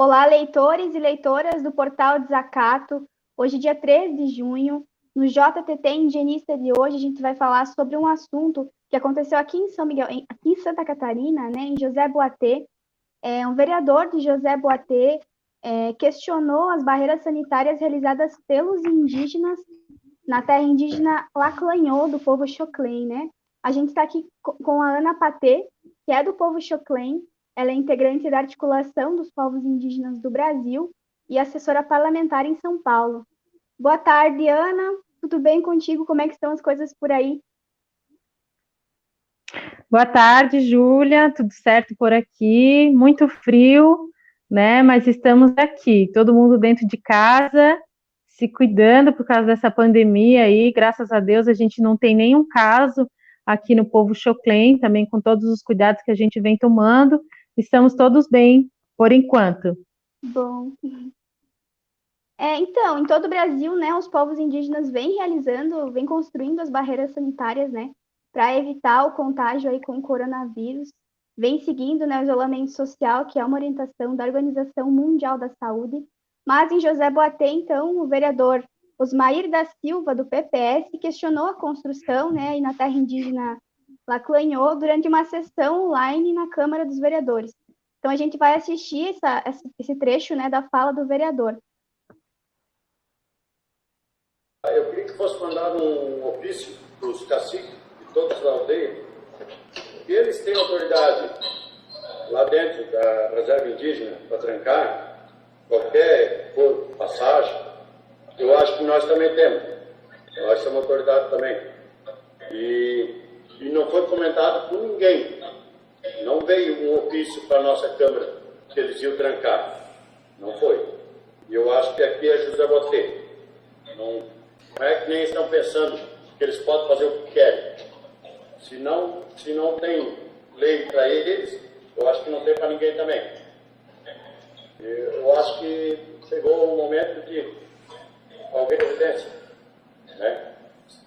Olá, leitores e leitoras do Portal Desacato. Hoje, dia 13 de junho, no JTT Indigenista de hoje, a gente vai falar sobre um assunto que aconteceu aqui em São Miguel, aqui em Santa Catarina, né, em José Boatê. Um vereador de José Boatê questionou as barreiras sanitárias realizadas pelos indígenas na terra indígena Laclanhô, do povo Xoclen, né? A gente está aqui com a Ana Patê, que é do povo Xoclen. Ela é integrante da articulação dos povos indígenas do Brasil e assessora parlamentar em São Paulo. Boa tarde, Ana. Tudo bem contigo? Como é que estão as coisas por aí? Boa tarde, Júlia. Tudo certo por aqui? Muito frio, né? Mas estamos aqui, todo mundo dentro de casa, se cuidando por causa dessa pandemia aí. Graças a Deus a gente não tem nenhum caso aqui no povo Xoclen, também com todos os cuidados que a gente vem tomando. Estamos todos bem, por enquanto. Bom. Então, em todo o Brasil, né, os povos indígenas vêm construindo as barreiras sanitárias, né, para evitar o contágio aí com o coronavírus, vem seguindo, né, o isolamento social, que é uma orientação da Organização Mundial da Saúde. Mas em José Boatê, então, o vereador Osmair da Silva, do PPS, questionou a construção, né, aí na terra indígena Laclanhô, durante uma sessão online na Câmara dos Vereadores. Então, a gente vai assistir esse trecho, né, da fala do vereador. Eu queria que fosse mandado um ofício para os caciques de todos da aldeia, que eles têm autoridade lá dentro da reserva indígena para trancar qualquer passagem. Eu acho que nós também temos. Nós somos autoridade também. E não foi comentado por ninguém. Não veio um ofício para a nossa Câmara que eles iam trancar. Não foi. E eu acho que aqui é José Boatê. Não é que nem estão pensando que eles podem fazer o que querem. Se não tem lei para eles, eu acho que não tem para ninguém também. Eu acho que chegou o momento de alguém evidência, né?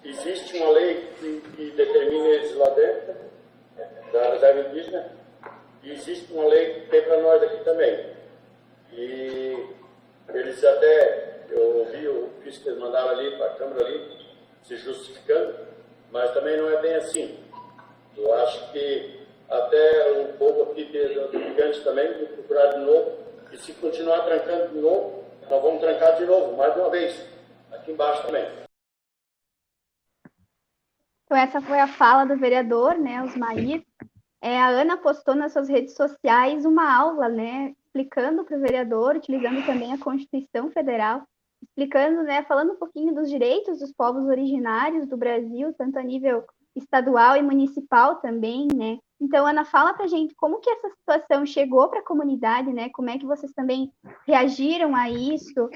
Existe uma lei que determina eles lá dentro, da reserva indígena, e existe uma lei que tem para nós aqui também. E eles até, eu ouvi o que eles mandaram ali para a Câmara ali, se justificando, mas também não é bem assim. Eu acho que até o povo aqui do Gigante também vai procurar de novo, e se continuar trancando de novo, nós vamos trancar de novo, mais uma vez, aqui embaixo também. Então, essa foi a fala do vereador, né, Osmair. A Ana postou nas suas redes sociais uma aula, né, explicando para o vereador, utilizando também a Constituição Federal, explicando, né, falando um pouquinho dos direitos dos povos originários do Brasil, tanto a nível estadual e municipal também, né. Então, Ana, fala para a gente como que essa situação chegou para a comunidade, né, como é que vocês também reagiram a isso,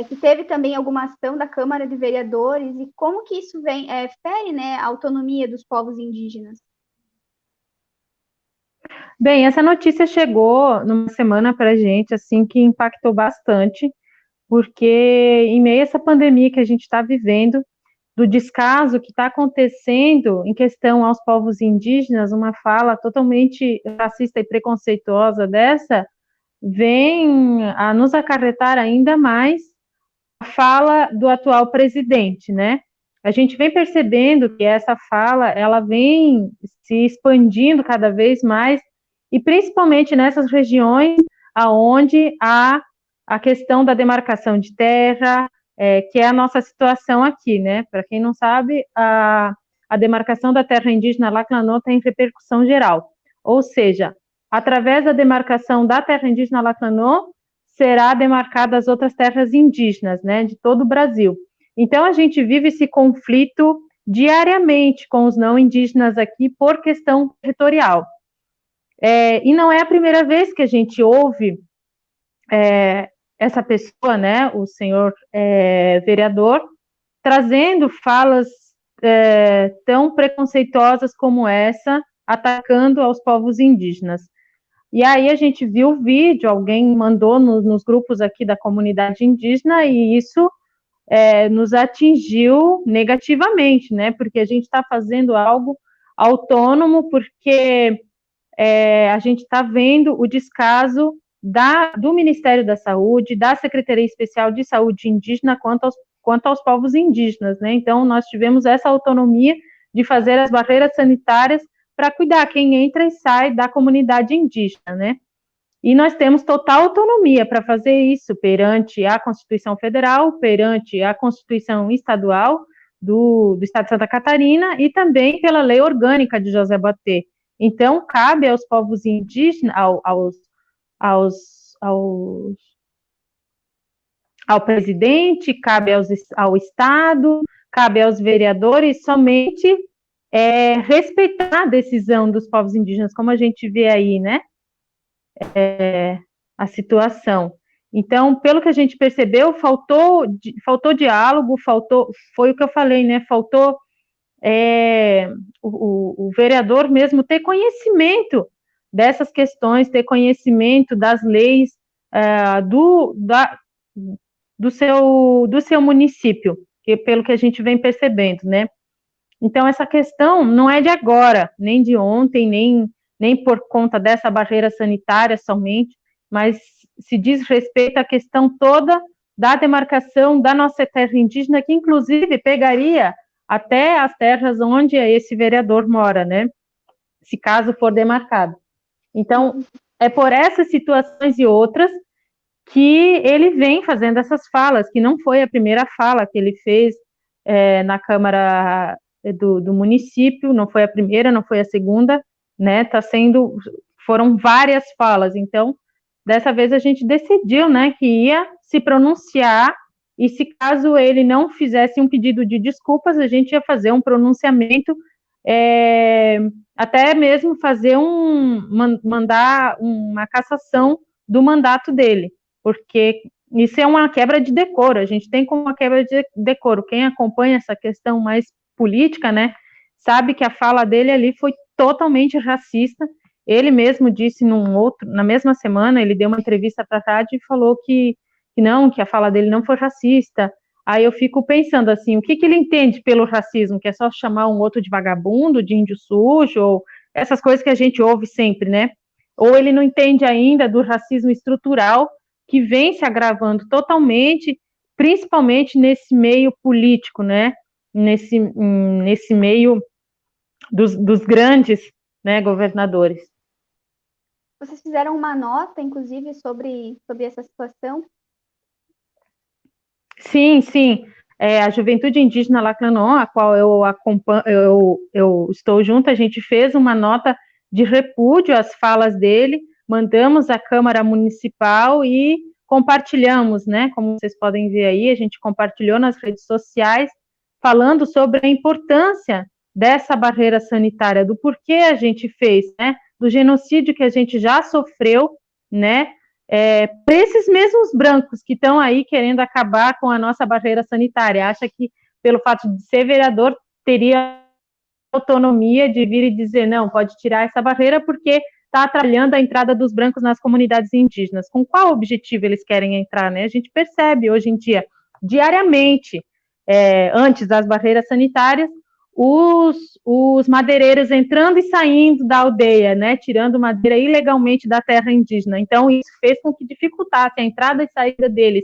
se teve também alguma ação da Câmara de Vereadores e como que isso fere, né, a autonomia dos povos indígenas. Bem, essa notícia chegou numa semana para a gente, assim, que impactou bastante, porque em meio a essa pandemia que a gente está vivendo, do descaso que está acontecendo em questão aos povos indígenas, uma fala totalmente racista e preconceituosa dessa, vem a nos acarretar ainda mais a fala do atual presidente, né? A gente vem percebendo que essa fala, ela vem se expandindo cada vez mais, e principalmente nessas regiões aonde há a questão da demarcação de terra, que é a nossa situação aqui, né? Para quem não sabe, a demarcação da terra indígena Laclanô tem repercussão geral, ou seja, através da demarcação da terra indígena Laclanô, será demarcada as outras terras indígenas, né, de todo o Brasil. Então, a gente vive esse conflito diariamente com os não indígenas aqui por questão territorial. E não é a primeira vez que a gente ouve essa pessoa, né, o senhor vereador, trazendo falas tão preconceituosas como essa, atacando aos povos indígenas. E aí a gente viu o vídeo, alguém mandou nos grupos aqui da comunidade indígena, e isso nos atingiu negativamente, né? Porque a gente está fazendo algo autônomo, porque a gente está vendo o descaso do Ministério da Saúde, da Secretaria Especial de Saúde Indígena quanto aos povos indígenas, né? Então, nós tivemos essa autonomia de fazer as barreiras sanitárias para cuidar quem entra e sai da comunidade indígena, né? E nós temos total autonomia para fazer isso perante a Constituição Federal, perante a Constituição Estadual do Estado de Santa Catarina e também pela Lei Orgânica de José Batê. Então, cabe aos povos indígenas, ao presidente, cabe ao Estado, cabe aos vereadores somente respeitar a decisão dos povos indígenas, como a gente vê aí, né? A situação. Então, pelo que a gente percebeu, faltou diálogo, foi o que eu falei, né? Faltou o vereador mesmo ter conhecimento dessas questões, ter conhecimento das leis do seu município, pelo que a gente vem percebendo, né? Então, essa questão não é de agora, nem de ontem, nem por conta dessa barreira sanitária somente, mas se diz respeito à questão toda da demarcação da nossa terra indígena, que inclusive pegaria até as terras onde esse vereador mora, né? Se caso for demarcado. Então, é por essas situações e outras que ele vem fazendo essas falas, que não foi a primeira fala que ele fez na Câmara do município, não foi a primeira, não foi a segunda, né? Foram várias falas. Então, dessa vez a gente decidiu, né, que ia se pronunciar, e se caso ele não fizesse um pedido de desculpas, a gente ia fazer um pronunciamento, até mesmo mandar uma cassação do mandato dele, porque isso é uma quebra de decoro, a gente tem como uma quebra de decoro. Quem acompanha essa questão mais política, né, sabe que a fala dele ali foi totalmente racista. Ele mesmo disse na mesma semana, ele deu uma entrevista para a rádio e falou que a fala dele não foi racista. Aí eu fico pensando assim, o que ele entende pelo racismo? Que é só chamar um outro de vagabundo, de índio sujo, ou essas coisas que a gente ouve sempre, né? Ou ele não entende ainda do racismo estrutural, que vem se agravando totalmente, principalmente nesse meio político, né? Nesse meio dos grandes, né, governadores. Vocês fizeram uma nota, inclusive, sobre essa situação? Sim. A Juventude Indígena Lacranon, a qual eu acompanho, eu estou junto, a gente fez uma nota de repúdio às falas dele, mandamos à Câmara Municipal e compartilhamos, né? Como vocês podem ver aí, a gente compartilhou nas redes sociais, falando sobre a importância dessa barreira sanitária, do porquê a gente fez, né? Do genocídio que a gente já sofreu, né? Para esses mesmos brancos que estão aí querendo acabar com a nossa barreira sanitária, acha que pelo fato de ser vereador teria autonomia de vir e dizer, não, pode tirar essa barreira porque está atrapalhando a entrada dos brancos nas comunidades indígenas. Com qual objetivo eles querem entrar, né? A gente percebe hoje em dia, diariamente, antes das barreiras sanitárias, os madeireiros entrando e saindo da aldeia, né, tirando madeira ilegalmente da terra indígena. Então, isso fez com que dificultasse a entrada e saída deles.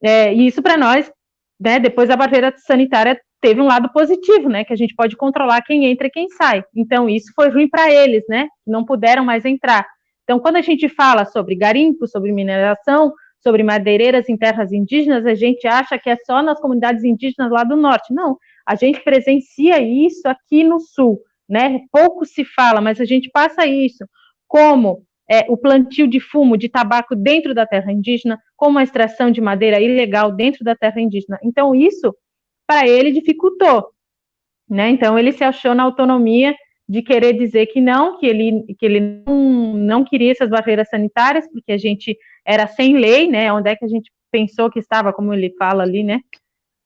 E isso para nós, né, depois da barreira sanitária, teve um lado positivo, né, que a gente pode controlar quem entra e quem sai. Então, isso foi ruim para eles, né, não puderam mais entrar. Então, quando a gente fala sobre garimpo, sobre mineração, sobre madeireiras em terras indígenas, a gente acha que é só nas comunidades indígenas lá do norte. Não, a gente presencia isso aqui no sul, né? Pouco se fala, mas a gente passa isso, como o plantio de fumo, de tabaco dentro da terra indígena, como a extração de madeira ilegal dentro da terra indígena. Então, isso, para ele, dificultou, né? Então, ele se achou na autonomia de querer dizer que ele não queria essas barreiras sanitárias, porque a gente era sem lei, né? Onde é que a gente pensou que estava, como ele fala ali, né?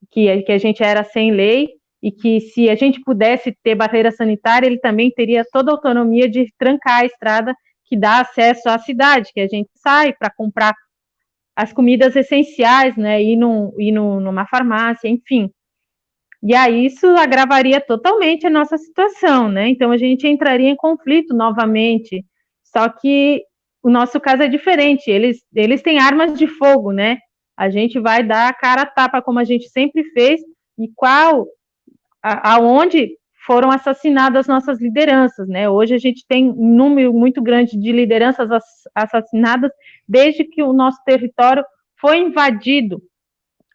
Que a gente era sem lei, e que se a gente pudesse ter barreira sanitária, ele também teria toda a autonomia de trancar a estrada que dá acesso à cidade, que a gente sai para comprar as comidas essenciais, né, ir numa farmácia, enfim. E aí isso agravaria totalmente a nossa situação, né? Então a gente entraria em conflito novamente. Só que o nosso caso é diferente, eles têm armas de fogo, né? A gente vai dar a cara a tapa, como a gente sempre fez, e aonde foram assassinadas nossas lideranças, né? Hoje a gente tem um número muito grande de lideranças assassinadas desde que o nosso território foi invadido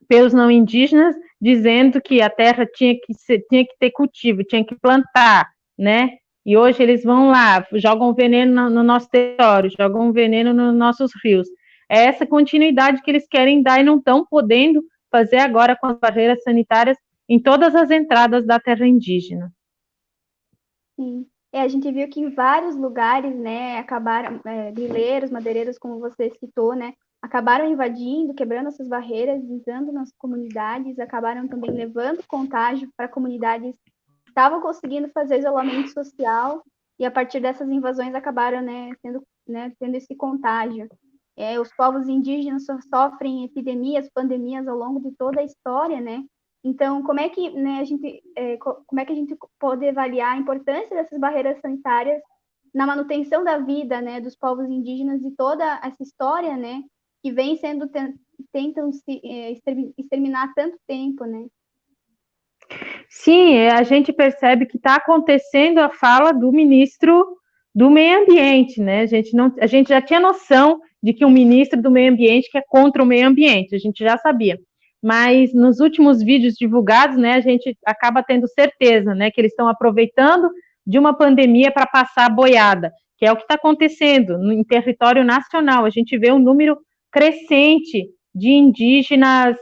pelos não indígenas, dizendo que a terra tinha que ter cultivo, tinha que plantar, né? E hoje eles vão lá, jogam veneno no nosso território, jogam veneno nos nossos rios. É essa continuidade que eles querem dar e não estão podendo fazer agora com as barreiras sanitárias em todas as entradas da terra indígena. Sim. A gente viu que em vários lugares, né, acabaram, grileiros, madeireiros, como você citou, né, acabaram invadindo, quebrando essas barreiras, entrando nas comunidades, acabaram também levando contágio para comunidades que estavam conseguindo fazer isolamento social, e a partir dessas invasões acabaram, né, tendo esse contágio. Os povos indígenas sofrem epidemias, pandemias ao longo de toda a história, né? Então, como é que, né, como é que a gente pode avaliar a importância dessas barreiras sanitárias na manutenção da vida, né, dos povos indígenas e toda essa história, né, que vem sendo tentam se exterminar há tanto tempo, né? Sim, a gente percebe que está acontecendo a fala do ministro do Meio Ambiente, né? A gente já tinha noção de que um ministro do Meio Ambiente que é contra o meio ambiente, a gente já sabia. Mas nos últimos vídeos divulgados, né, a gente acaba tendo certeza, né, que eles estão aproveitando de uma pandemia para passar a boiada, que é o que está acontecendo em território nacional. A gente vê um número crescente de indígenas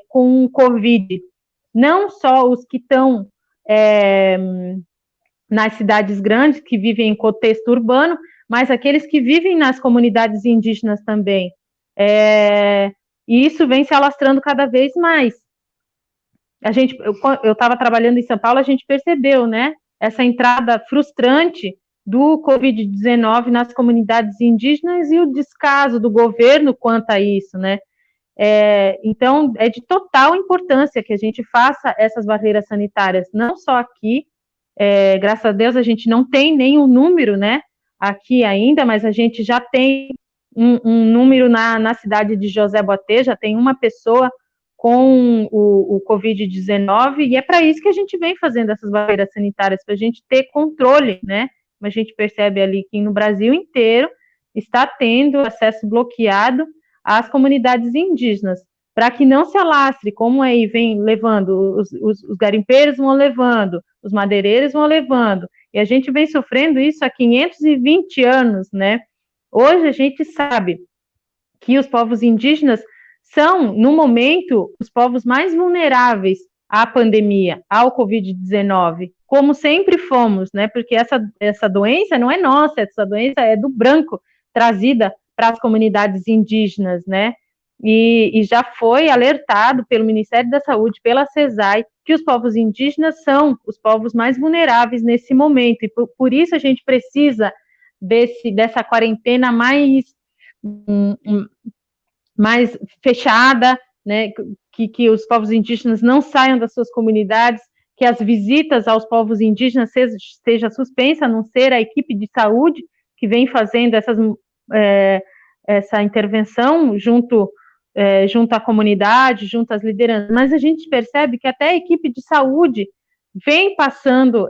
com Covid. Não só os que estão nas cidades grandes, que vivem em contexto urbano, mas aqueles que vivem nas comunidades indígenas também. E isso vem se alastrando cada vez mais. Eu estava trabalhando em São Paulo, a gente percebeu, né, essa entrada frustrante do Covid-19 nas comunidades indígenas e o descaso do governo quanto a isso, né? Então, é de total importância que a gente faça essas barreiras sanitárias, não só aqui, graças a Deus a gente não tem nenhum número, né, aqui ainda, mas a gente já tem um número na cidade de José Boatê, já tem uma pessoa com o Covid-19, e é para isso que a gente vem fazendo essas barreiras sanitárias, para a gente ter controle, né, a gente percebe ali que no Brasil inteiro está tendo acesso bloqueado às comunidades indígenas, para que não se alastre, como aí vem levando, os garimpeiros vão levando, os madeireiros vão levando, e a gente vem sofrendo isso há 520 anos, né? Hoje a gente sabe que os povos indígenas são, no momento, os povos mais vulneráveis à pandemia, ao Covid-19, como sempre fomos, né? Porque essa doença não é nossa, essa doença é do branco, trazida para as comunidades indígenas, né? E já foi alertado pelo Ministério da Saúde, pela CESAI, que os povos indígenas são os povos mais vulneráveis nesse momento, e por isso a gente precisa dessa quarentena mais fechada, né, que os povos indígenas não saiam das suas comunidades, que as visitas aos povos indígenas seja suspensa, a não ser a equipe de saúde que vem fazendo essa intervenção junto à comunidade, junto às lideranças, mas a gente percebe que até a equipe de saúde vem passando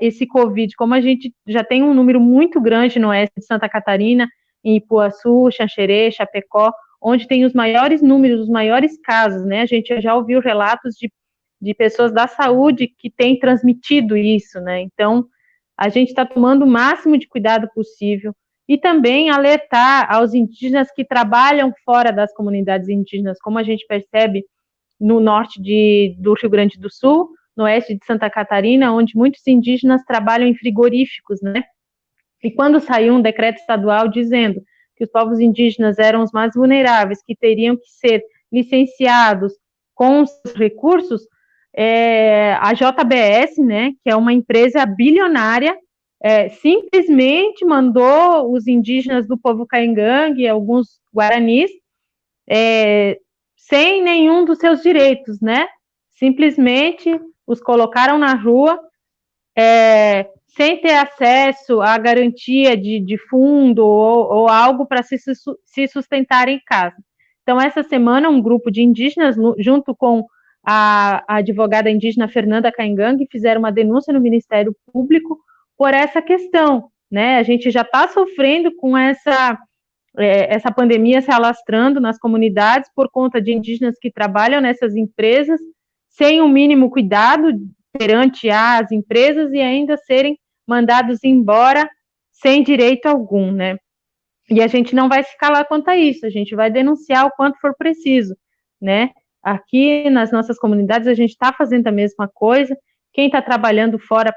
esse Covid, como a gente já tem um número muito grande no oeste de Santa Catarina, em Ipuaçu, Xanxerê, Chapecó, onde tem os maiores números, os maiores casos, né? A gente já ouviu relatos de pessoas da saúde que têm transmitido isso, né? Então, a gente está tomando o máximo de cuidado possível e também alertar aos indígenas que trabalham fora das comunidades indígenas, como a gente percebe no norte do Rio Grande do Sul, no oeste de Santa Catarina, onde muitos indígenas trabalham em frigoríficos, né? E quando saiu um decreto estadual dizendo que os povos indígenas eram os mais vulneráveis, que teriam que ser licenciados com os recursos, a JBS, né, que é uma empresa bilionária, simplesmente mandou os indígenas do povo caingangue e alguns guaranis sem nenhum dos seus direitos, né? Simplesmente os colocaram na rua sem ter acesso à garantia de fundo ou algo para se sustentar em casa. Então, essa semana, um grupo de indígenas, junto com a advogada indígena Fernanda Caingangue, fizeram uma denúncia no Ministério Público por essa questão, né? A gente já está sofrendo com essa pandemia se alastrando nas comunidades por conta de indígenas que trabalham nessas empresas sem o mínimo cuidado perante as empresas e ainda serem mandados embora sem direito algum, né? E a gente não vai se calar quanto a isso, a gente vai denunciar o quanto for preciso, né? Aqui nas nossas comunidades a gente está fazendo a mesma coisa, quem está trabalhando fora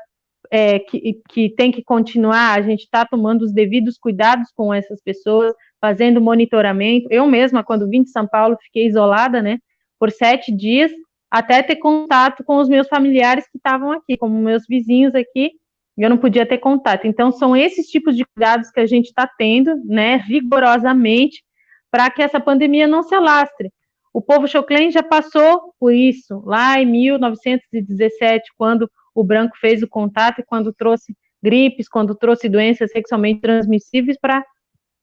que tem que continuar, a gente está tomando os devidos cuidados com essas pessoas, fazendo monitoramento. Eu mesma, quando vim de São Paulo, fiquei isolada, né, por 7 dias, até ter contato com os meus familiares que estavam aqui, como meus vizinhos aqui, eu não podia ter contato. Então, são esses tipos de cuidados que a gente está tendo, né, rigorosamente, para que essa pandemia não se alastre. O povo Xoclen já passou por isso, lá em 1917, quando o branco fez o contato e quando trouxe gripes, quando trouxe doenças sexualmente transmissíveis para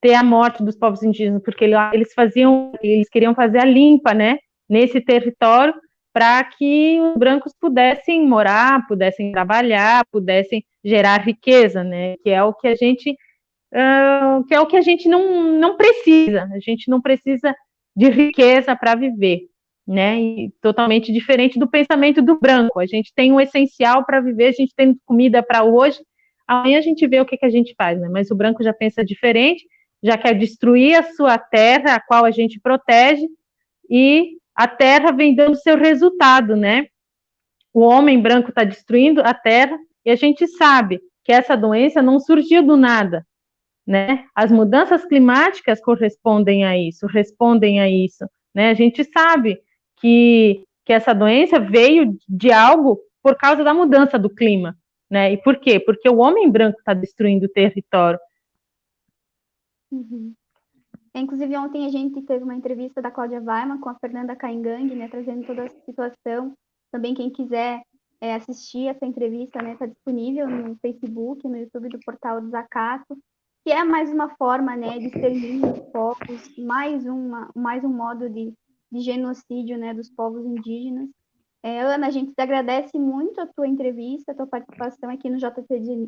ter a morte dos povos indígenas, porque eles queriam fazer a limpa, né, nesse território, para que os brancos pudessem morar, pudessem trabalhar, pudessem gerar riqueza, né, que é o que a gente não precisa. A gente não precisa de riqueza para viver, né? E totalmente diferente do pensamento do branco. A gente tem o essencial para viver, a gente tem comida para hoje, amanhã a gente vê o que a gente faz, né? Mas o branco já pensa diferente, já quer destruir a sua terra, a qual a gente protege, e a terra vem dando seu resultado, né? O homem branco está destruindo a terra, e a gente sabe que essa doença não surgiu do nada, né? As mudanças climáticas correspondem a isso, respondem a isso, né? A gente sabe que essa doença veio de algo por causa da mudança do clima, né? E por quê? Porque o homem branco está destruindo o território. Uhum. Inclusive, ontem a gente teve uma entrevista da Cláudia Weiman com a Fernanda Caingangue, né, trazendo toda a situação. Também quem quiser assistir essa entrevista, né, está disponível no Facebook, no YouTube do Portal Desacato, que é mais uma forma, né, de extermínio dos povos, mais um modo de genocídio, né, dos povos indígenas. Ana, a gente te agradece muito a tua entrevista, a tua participação aqui no JT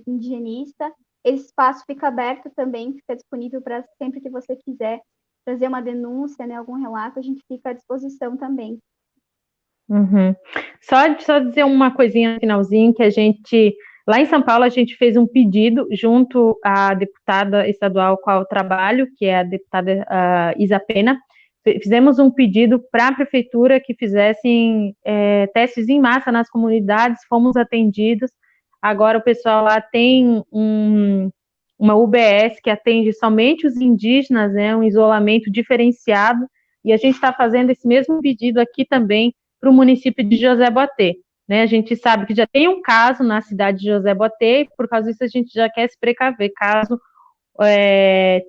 Indigenista. Esse espaço fica aberto também, fica disponível para sempre que você quiser trazer uma denúncia, né, algum relato, a gente fica à disposição também. Uhum. Só dizer uma coisinha no finalzinho, que lá em São Paulo, a gente fez um pedido junto à deputada estadual com o trabalho, que é a deputada Isa Pena. Fizemos um pedido para a prefeitura que fizessem testes em massa nas comunidades, fomos atendidos. Agora o pessoal lá tem uma UBS que atende somente os indígenas, né, um isolamento diferenciado, e a gente está fazendo esse mesmo pedido aqui também para o município de José Boatê, né? A gente sabe que já tem um caso na cidade de José Boatê, e por causa disso a gente já quer se precaver, caso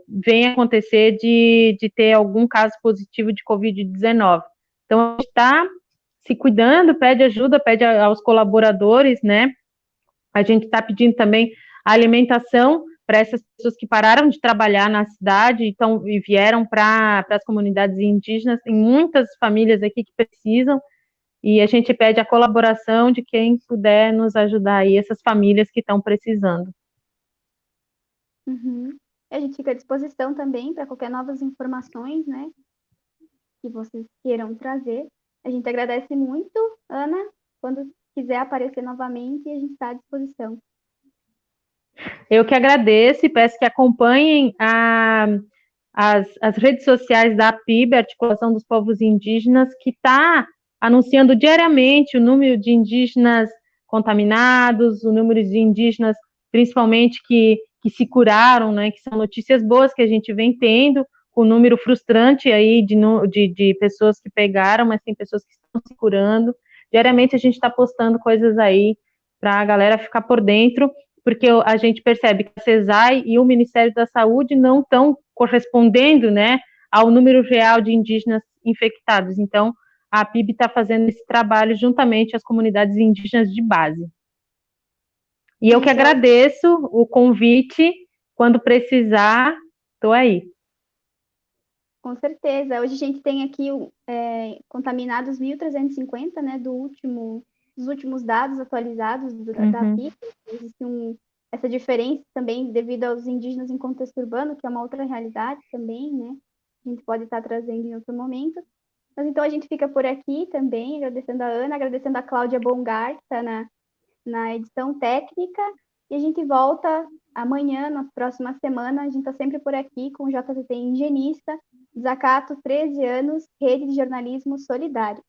venha acontecer de ter algum caso positivo de Covid-19. Então, a gente está se cuidando, pede ajuda, pede aos colaboradores, né? A gente está pedindo também a alimentação para essas pessoas que pararam de trabalhar na cidade e vieram para as comunidades indígenas. Tem muitas famílias aqui que precisam, e a gente pede a colaboração de quem puder nos ajudar aí, essas famílias que estão precisando. Uhum. A gente fica à disposição também para qualquer novas informações, né, que vocês queiram trazer. A gente agradece muito, Ana, quando quiser aparecer novamente, a gente está à disposição. Eu que agradeço e peço que acompanhem as redes sociais da APIB, Articulação dos Povos Indígenas, que está anunciando diariamente o número de indígenas contaminados, o número de indígenas, principalmente, que se curaram, né, que são notícias boas que a gente vem tendo, com o número frustrante aí de pessoas que pegaram, mas tem pessoas que estão se curando. Diariamente a gente está postando coisas aí para a galera ficar por dentro, porque a gente percebe que a CESAI e o Ministério da Saúde não estão correspondendo, né, ao número real de indígenas infectados. Então, a APIB está fazendo esse trabalho juntamente às comunidades indígenas de base. E eu que agradeço o convite. Quando precisar, estou aí. Com certeza. Hoje a gente tem aqui contaminados 1.350, né, dos últimos dados atualizados da PIB. Existe essa diferença também devido aos indígenas em contexto urbano, que é uma outra realidade também, né? A gente pode estar trazendo em outro momento. Mas então a gente fica por aqui também, agradecendo a Ana, agradecendo a Cláudia Bongar, que está na edição técnica, e a gente volta amanhã, na próxima semana. A gente está sempre por aqui com o JTT Indigenista, Desacato, 13 anos, Rede de Jornalismo Solidário.